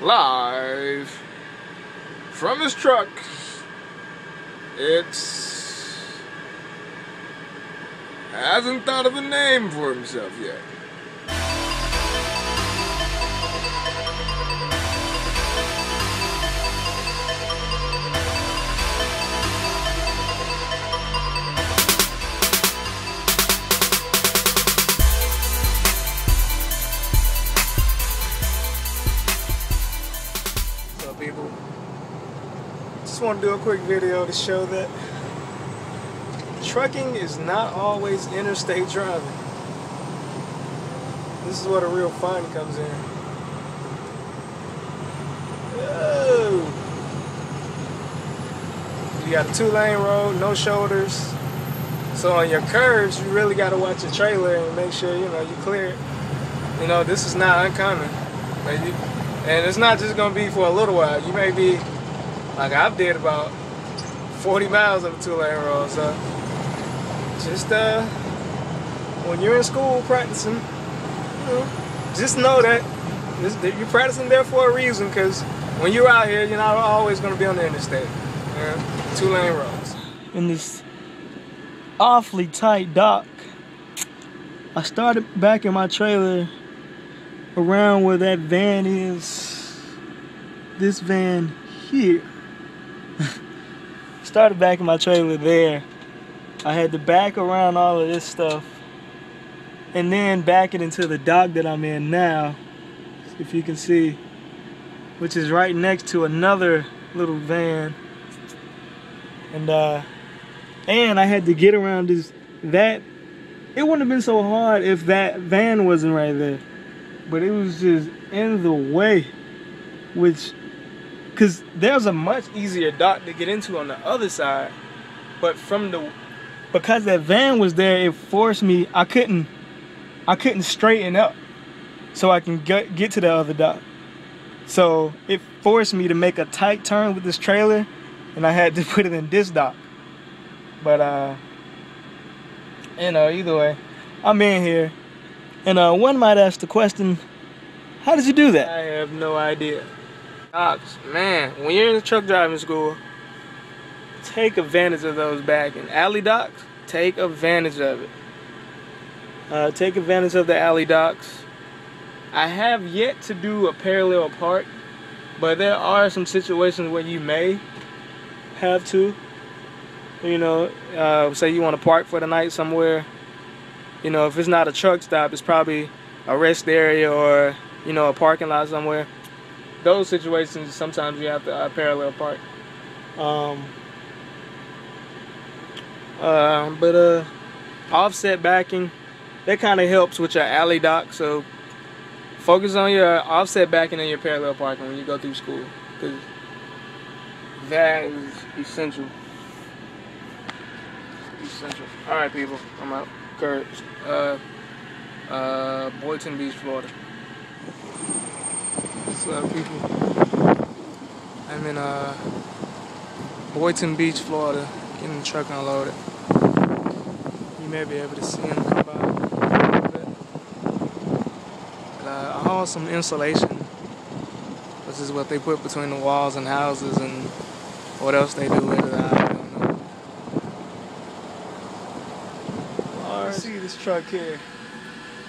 live from his truck. Hasn't thought of a name for himself yet. So people, just want to do a quick video to show that trucking is not always interstate driving. This is where the real fun comes in. Oh. You got a 2-lane road, no shoulders. So on your curves, you really got to watch your trailer and make sure you clear it. This is not uncommon. And it's not just gonna be for a little while. You may be like I've did about 40 miles on a 2-lane road. So just when you're in school practicing, just know that you're practicing there for a reason, because when you're out here, you're not always going to be on the interstate. 2-lane roads. In this awfully tight dock, I started backing my trailer around where that van is. This van here. Started backing my trailer there. I had to back around all of this stuff and then back it into the dock that I'm in now, if you can see, which is right next to another little van. And I had to get around that. It wouldn't have been so hard if that van wasn't right there, but it was just in the way, because there's a much easier dock to get into on the other side, but because that van was there, it forced me, I couldn't straighten up so I can get to the other dock. So it forced me to make a tight turn with this trailer, and I had to put it in this dock. But either way, I'm in here, and one might ask the question, how did you do that? I have no idea. Docks, man, when you're in the truck driving school, take advantage of those back and alley docks. Take advantage of it. Take advantage of the alley docks. I have yet to do a parallel park, but there are some situations where you may have to. Say you want to park for the night somewhere. If it's not a truck stop, it's probably a rest area or a parking lot somewhere. Those situations, sometimes you have to parallel park. But offset backing, that kind of helps with your alley dock. So focus on your offset backing and your parallel parking when you go through school, because that is essential. All right, people, I'm out. Kurt, Boynton Beach, Florida. What's up, people? I'm in Boynton Beach, Florida, getting the truck unloaded. You may be able to see him come by a little bit. But, I hauled some insulation, which is what they put between the walls and houses, and what else they do with it, I don't know. Alright, see this truck here.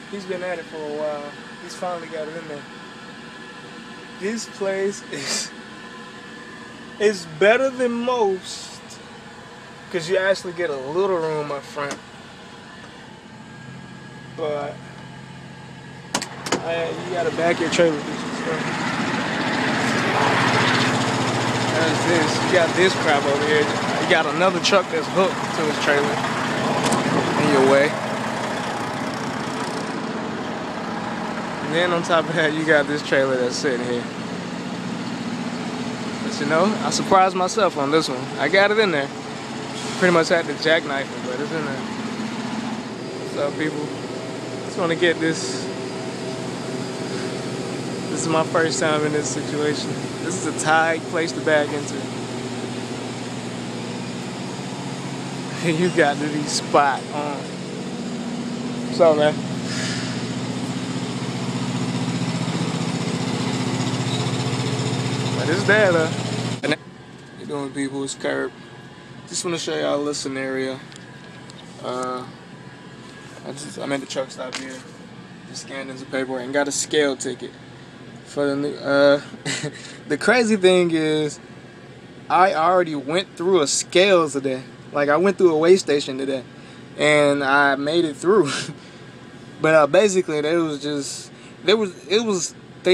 He's been at it for a while. He's finally got it in there. This place is better than most, because you actually get a little room up front. But you gotta back your trailer with some stuff. There's this. You got this crap over here. You got another truck that's hooked to his trailer in your way. And then on top of that, you got this trailer that's sitting here. But I surprised myself on this one. I got it in there. Pretty much had to jackknife it, but it's in there. What's up, people? Just want to get this. This is my first time in this situation. This is a tight place to back into. You got to be spot on. What's up, man? But it's there though. And you doing people's curb. Just want to show y'all a little scenario. I'm at the truck stop here. Just scanned in some paperwork and got a scale ticket for the new. The crazy thing is, I already went through a scale today. Like I went through a weigh station today, and I made it through. But basically, they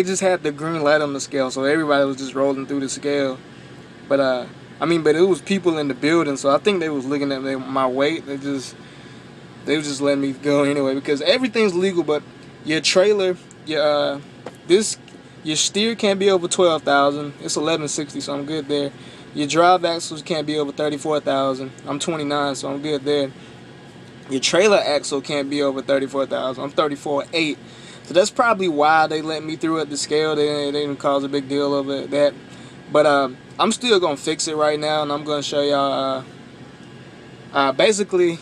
just had the green light on the scale, so everybody was just rolling through the scale. But but it was people in the building, so I think they was looking at my weight. They was just letting me go anyway, because everything's legal, but your trailer, your steer can't be over 12,000. It's 1160, so I'm good there. Your drive axles can't be over 34,000. I'm 29, so I'm good there. Your trailer axle can't be over 34,000. I'm 34.8. So that's probably why they let me through at the scale. They didn't cause a big deal over that. But I'm still gonna fix it right now, and I'm gonna show y'all. Basically,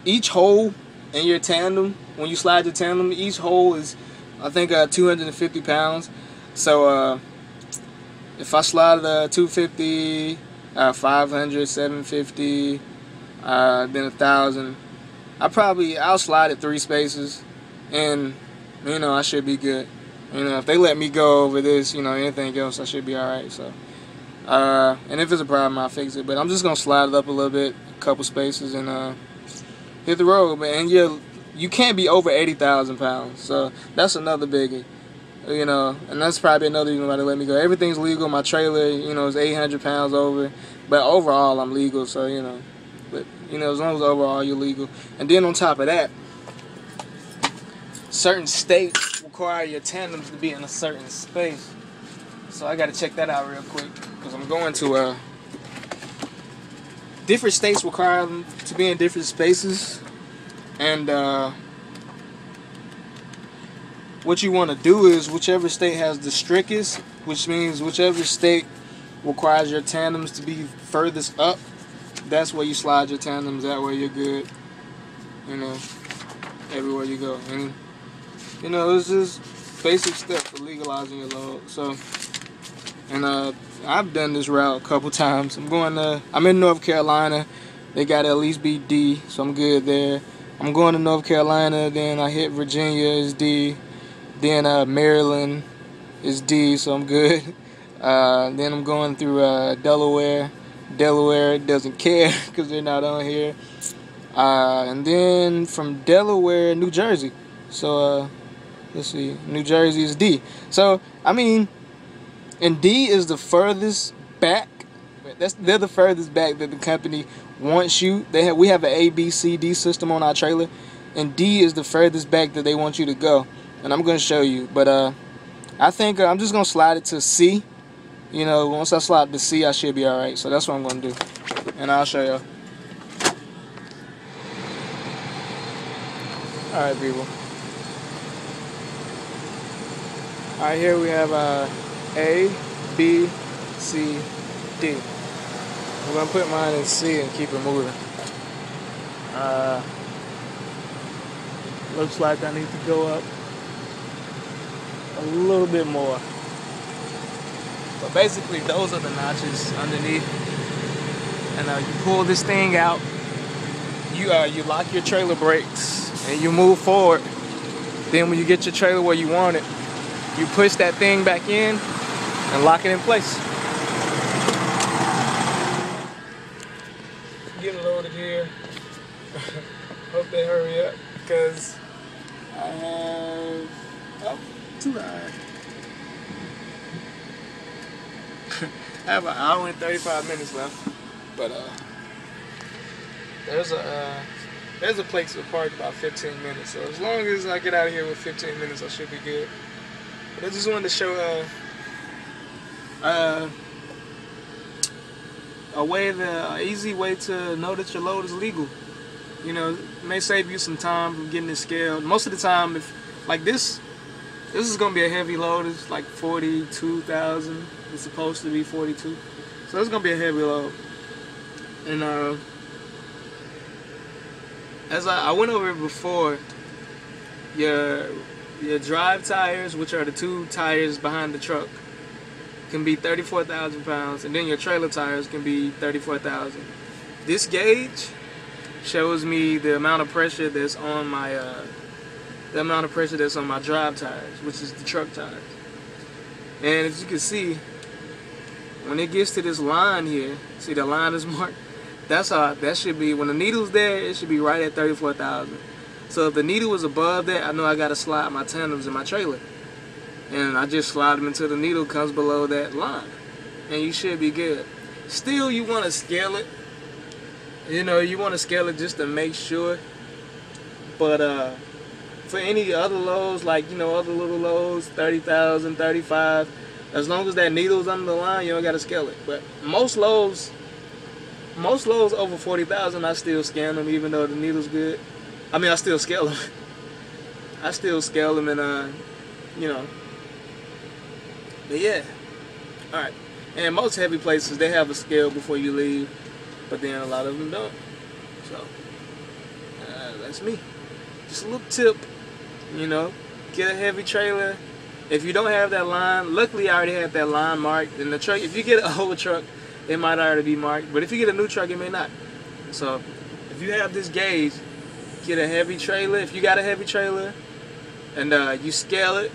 each hole in your tandem, when you slide your tandem, each hole is, I think, 250 pounds. So if I slide 250, 500, 750, then 1,000, I'll slide it 3 spaces, and I should be good. If they let me go over this, anything else, I should be alright. So and if it's a problem, I'll fix it. But I'm just gonna slide it up a little bit, a couple spaces, and hit the road, man. And you can't be over 80,000 pounds, so that's another biggie. And that's probably another reason why they let me go. Everything's legal. My trailer, is 800 pounds over, but overall I'm legal. So but as long as overall you're legal. And then on top of that, certain states require your tandems to be in a certain space. So I got to check that out real quick, because I'm going to different states require them to be in different spaces, and what you want to do is whichever state has the strictest, which means whichever state requires your tandems to be furthest up, that's where you slide your tandems. That way you're good, everywhere you go. And it's just basic steps for legalizing your load. So, and I've done this route a couple times. I'm in North Carolina. They got at least be D, so I'm good there. I'm going to North Carolina, then I hit Virginia, is D. Then Maryland is D, so I'm good. Then I'm going through Delaware. Delaware doesn't care because they're not on here. And then from Delaware, New Jersey. So let's see, New Jersey is D. So and D is the furthest back. They're the furthest back that the company wants you. We have an A, B, C, D system on our trailer, and D is the furthest back that they want you to go. And I'm gonna show you, but I think I'm just gonna slide it to C. Once I slide to C, I should be all right. So that's what I'm gonna do, and I'll show you. All right, people. All right, here we have A, B, C, D. I'm gonna put mine in C and keep it moving. Looks like I need to go up a little bit more. But basically, those are the notches underneath. And you pull this thing out. You lock your trailer brakes and you move forward. Then when you get your trailer where you want it, you push that thing back in and lock it in place. Getting loaded here. Hope they hurry up, because I have too high. I have an hour and 35 minutes left, but there's a place to park about 15 minutes. So as long as I get out of here with 15 minutes, I should be good. But I just wanted to show an easy way to know that your load is legal. It may save you some time from getting it scaled. Most of the time, if like this is gonna be a heavy load. It's like 42,000. It's supposed to be 42, so it's gonna be a heavy load. And as I went over it before, your drive tires, which are the 2 tires behind the truck, can be 34,000 pounds, and then your trailer tires can be 34,000. This gauge shows me the amount of pressure that's on my drive tires, which is the truck tires. And as you can see, when it gets to this line here, see the line is marked. That's how that should be. When the needle's there, it should be right at 34,000. So if the needle was above that, I know I gotta slide my tandems in my trailer. And I just slide them until the needle comes below that line. And you should be good. Still, you want to scale it. You know, you want to scale it just to make sure. But for any other loads, like, you know, other little loads, 30,000, 35, as long as that needle's under the line, you don't got to scale it. But most loads over 40,000, I still scan them even though the needle's good. I mean, I still scale them. I still scale them and, you know. But yeah, all right. And most heavy places, they have a scale before you leave, but then a lot of them don't. So that's me. Just a little tip, you know, get a heavy trailer. If you don't have that line, luckily I already had that line marked. In the truck, if you get an old truck, it might already be marked. But if you get a new truck, it may not. So if you have this gauge, get a heavy trailer. If you got a heavy trailer, and you scale it,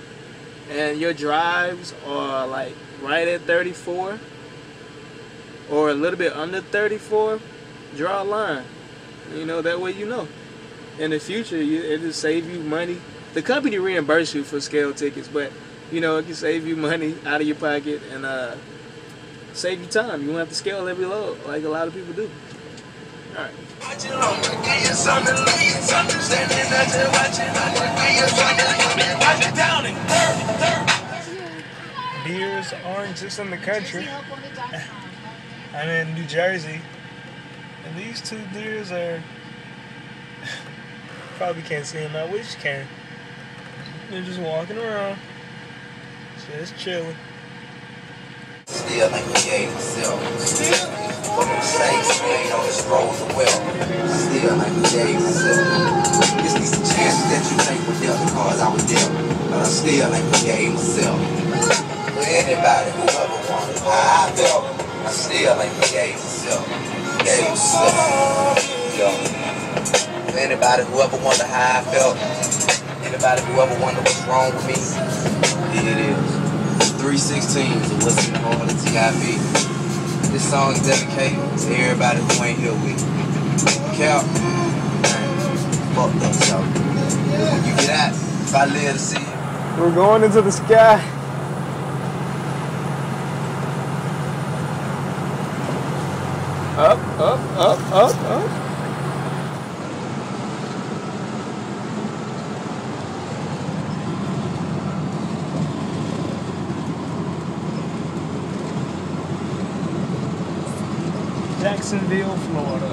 and your drives are like right at 34 or a little bit under 34, draw a line. You know, that way you know. In the future, it'll save you money. The company reimburse you for scale tickets, but you know, it can save you money out of your pocket and save you time. You won't have to scale every load like a lot of people do. All right. Deers aren't just in the country. I'm in New Jersey, and these two deers are probably can't see them out. We just can. They're just walking around, just chilling. Still ain't created myself. Fuck them snakes, ain't on this road to wealth. Still ain't created myself. It's these chances that you take with them because I was there. But I still ain't created myself. For anybody who ever wanted how I felt, I still ain't created myself. Created myself. Yo. For anybody who ever wondered how I felt, anybody who ever wondered what's wrong with me, here it is. 3/16 of what's in the heart of TIP. This song is dedicated to everybody who ain't here with me. Cal, man, fucked up, so when you get out, if I live to see it. We're going into the sky. Up, up, up, up, up. Jacksonville, Florida.